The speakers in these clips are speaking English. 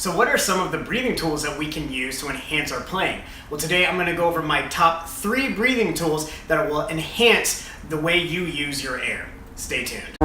So what are some of the breathing tools that we can use to enhance our playing? Well, today I'm going to go over my top 3 breathing tools that will enhance the way you use your air. Stay tuned.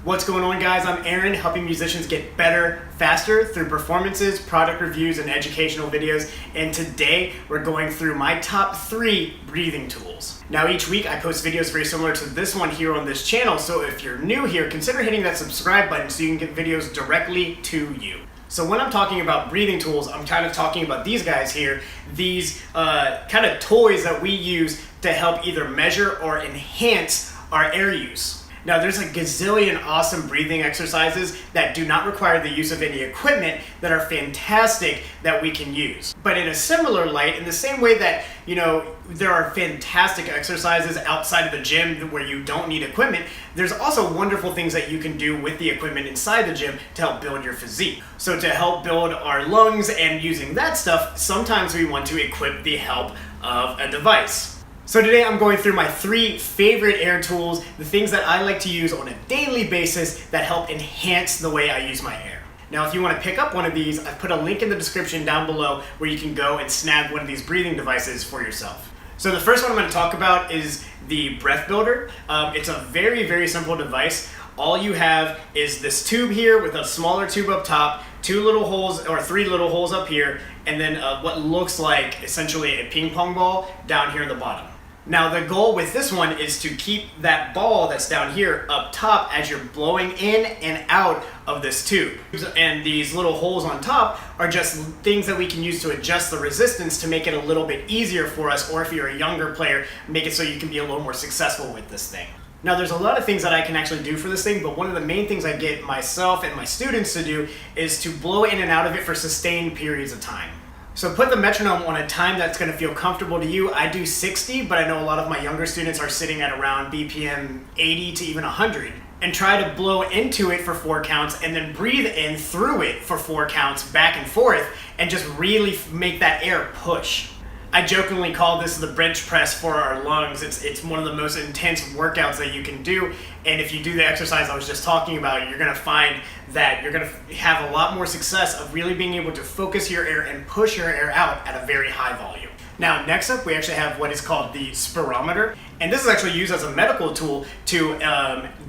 What's going on, guys? I'm Aaron, helping musicians get better, faster through performances, product reviews, and educational videos. And today we're going through my top 3 breathing tools. Now, each week I post videos very similar to this one here on this channel. So if you're new here, consider hitting that subscribe button so you can get videos directly to you. So when I'm talking about breathing tools, I'm kind of talking about these guys here, these kind of toys that we use to help either measure or enhance our air use. Now, there's a gazillion awesome breathing exercises that do not require the use of any equipment that are fantastic that we can use. But in a similar light, in the same way that, there are fantastic exercises outside of the gym where you don't need equipment, there's also wonderful things that you can do with the equipment inside the gym to help build your physique. So to help build our lungs and using that stuff, sometimes we want to equip the help of a device. So today I'm going through my 3 favorite air tools, the things that I like to use on a daily basis that help enhance the way I use my air. Now, if you want to pick up one of these, I've put a link in the description down below where you can go and snag one of these breathing devices for yourself. So the first one I'm going to talk about is the Breath Builder. It's a very, very simple device. All you have is this tube here with a smaller tube up top, 2 little holes or 3 little holes up here, and then what looks like essentially a ping pong ball down here at the bottom. Now, the goal with this one is to keep that ball that's down here up top as you're blowing in and out of this tube. And these little holes on top are just things that we can use to adjust the resistance to make it a little bit easier for us, or if you're a younger player, make it so you can be a little more successful with this thing. Now, there's a lot of things that I can actually do for this thing, but one of the main things I get myself and my students to do is to blow in and out of it for sustained periods of time. So put the metronome on a time that's going to feel comfortable to you. I do 60, but I know a lot of my younger students are sitting at around BPM 80 to even 100. And try to blow into it for 4 counts and then breathe in through it for 4 counts back and forth and just really make that air push. I jokingly call this the bench press for our lungs. It's one of the most intense workouts that you can do. And if you do the exercise I was just talking about, you're going to find that you're going to have a lot more success of really being able to focus your air and push your air out at a very high volume. Now, next up, we actually have what is called the Spirometer. And this is actually used as a medical tool to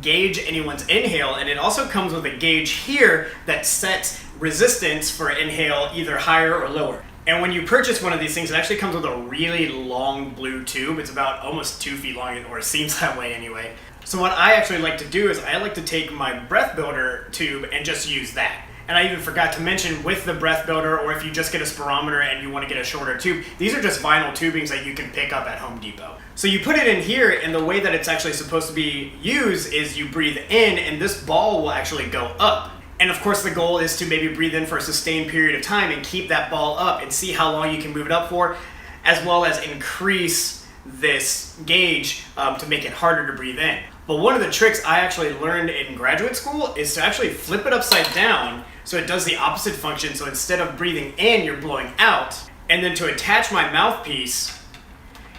gauge anyone's inhale. And it also comes with a gauge here that sets resistance for inhale either higher or lower. And when you purchase one of these things, it actually comes with a really long blue tube. It's about almost 2 feet long, or it seems that way anyway. So what I actually like to do is I like to take my Breath Builder tube and just use that. And I even forgot to mention, with the Breath Builder, or if you just get a spirometer and you want to get a shorter tube, these are just vinyl tubings that you can pick up at Home Depot. So you put it in here, and the way that it's actually supposed to be used is you breathe in, and this ball will actually go up. And of course, the goal is to maybe breathe in for a sustained period of time and keep that ball up and see how long you can move it up for, as well as increase this gauge to make it harder to breathe in. But one of the tricks I actually learned in graduate school is to actually flip it upside down so it does the opposite function. So instead of breathing in, you're blowing out. And then to attach my mouthpiece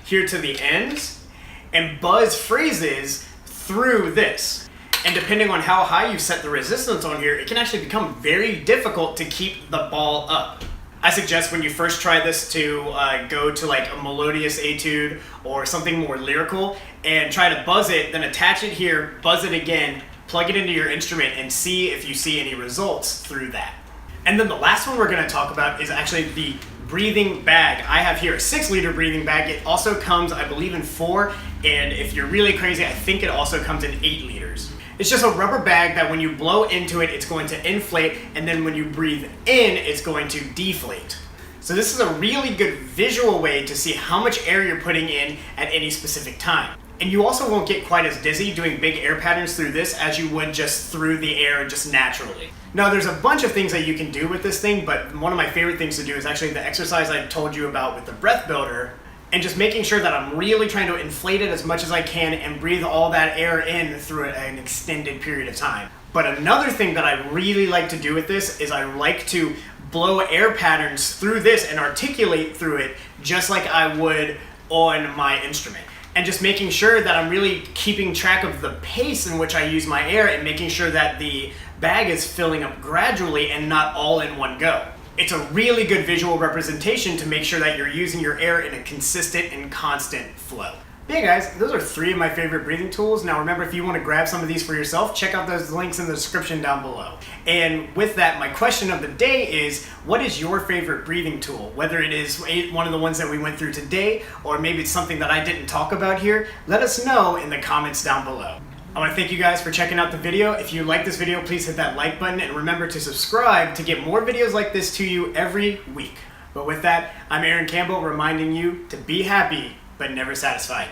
here to the ends and buzz phrases through this. And depending on how high you set the resistance on here, it can actually become very difficult to keep the ball up. I suggest when you first try this to go to like a melodious etude or something more lyrical and try to buzz it, then attach it here, buzz it again, plug it into your instrument, and see if you see any results through that. And then the last one we're going to talk about is actually the breathing bag. I have here a 6-liter breathing bag. It also comes, I believe, in 4, and if you're really crazy, I think it also comes in 8 liters. It's just a rubber bag that when you blow into it, it's going to inflate, and then when you breathe in, it's going to deflate. So this is a really good visual way to see how much air you're putting in at any specific time. And you also won't get quite as dizzy doing big air patterns through this as you would just through the air just naturally. Now, there's a bunch of things that you can do with this thing, but one of my favorite things to do is actually the exercise I told you about with the Breath Builder, and just making sure that I'm really trying to inflate it as much as I can and breathe all that air in through an extended period of time. But another thing that I really like to do with this is I like to blow air patterns through this and articulate through it just like I would on my instrument. And just making sure that I'm really keeping track of the pace in which I use my air and making sure that the bag is filling up gradually and not all in one go. It's a really good visual representation to make sure that you're using your air in a consistent and constant flow. Yeah guys, those are 3 of my favorite breathing tools. Now remember, if you want to grab some of these for yourself, check out those links in the description down below. And with that, my question of the day is, what is your favorite breathing tool? Whether it is one of the ones that we went through today, or maybe it's something that I didn't talk about here, let us know in the comments down below. I want to thank you guys for checking out the video. If you like this video, please hit that like button and remember to subscribe to get more videos like this to you every week. But with that, I'm Aaron Campbell reminding you to be happy, but never satisfied.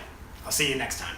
I'll see you next time.